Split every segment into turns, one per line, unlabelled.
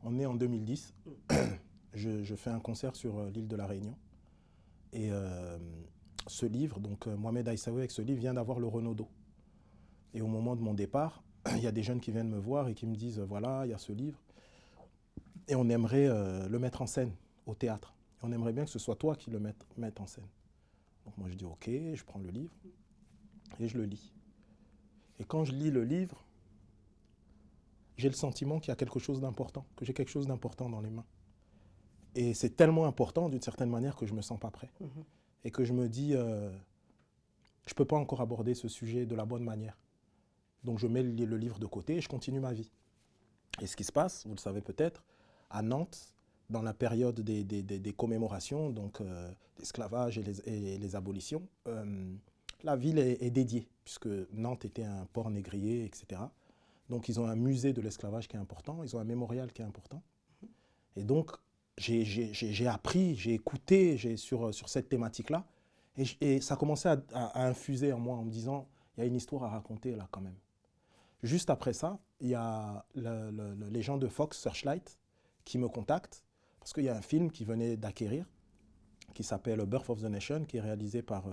On est en 2010. Je fais un concert sur l'île de la Réunion. Et ce livre, donc Mohamed Aïssaoui avec ce livre, vient d'avoir le Renaudot. Et au moment de mon départ, il y a des jeunes qui viennent me voir et qui me disent, voilà, il y a ce livre. Et on aimerait le mettre en scène au théâtre. Et on aimerait bien que ce soit toi qui le mette en scène. Donc moi je dis, ok, je prends le livre et je le lis. Et quand je lis le livre, j'ai le sentiment qu'il y a quelque chose d'important, que j'ai quelque chose d'important dans les mains. Et c'est tellement important d'une certaine manière que je ne me sens pas prêt. Et que je me dis, je ne peux pas encore aborder ce sujet de la bonne manière. Donc je mets le livre de côté et je continue ma vie. Et ce qui se passe, vous le savez peut-être, à Nantes, dans la période des commémorations, donc l'esclavage et les abolitions, la ville est dédiée, puisque Nantes était un port négrier, etc. Donc ils ont un musée de l'esclavage qui est important, ils ont un mémorial qui est important. Et donc j'ai appris, j'ai écouté sur cette thématique-là, et ça commençait à infuser en moi en me disant, il y a une histoire à raconter là quand même. Juste après ça, il y a les gens de Fox Searchlight qui me contactent, parce qu'il y a un film qui venait d'acquérir, qui s'appelle Birth of the Nation, qui est réalisé par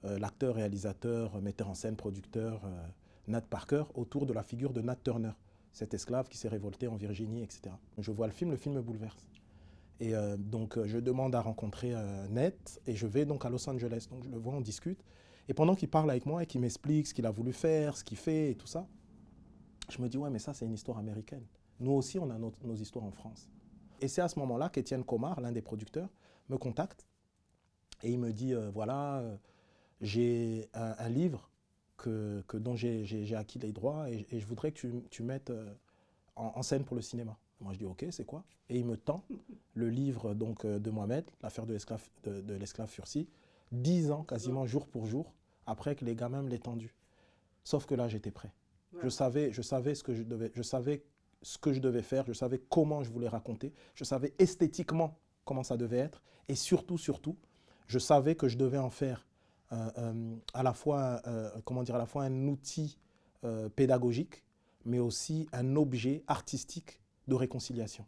l'acteur, réalisateur, metteur en scène, producteur Nat Parker, autour de la figure de Nat Turner, cet esclave qui s'est révolté en Virginie, etc. Je vois le film me bouleverse. Et donc je demande à rencontrer Ned et je vais donc à Los Angeles. Donc je le vois, on discute. Et pendant qu'il parle avec moi et qu'il m'explique ce qu'il a voulu faire, ce qu'il fait et tout ça, je me dis, ouais, mais ça c'est une histoire américaine. Nous aussi on a nos histoires en France. Et c'est à ce moment-là qu'Étienne Comar, l'un des producteurs, me contacte et il me dit, voilà, j'ai un livre dont j'ai acquis les droits et je voudrais que tu mettes en scène pour le cinéma. Moi je dis ok, c'est quoi? Et il me tend le livre donc, de Mohamed, l'affaire de l'esclave Fursi, 10 ans quasiment jour pour jour, après que les gamins me l'aient tendu. Sauf que là j'étais prêt. Ouais. Je savais ce que je devais faire, je savais comment je voulais raconter, je savais esthétiquement comment ça devait être, et surtout, je savais que je devais en faire à la fois un outil pédagogique, mais aussi un objet artistique de réconciliation.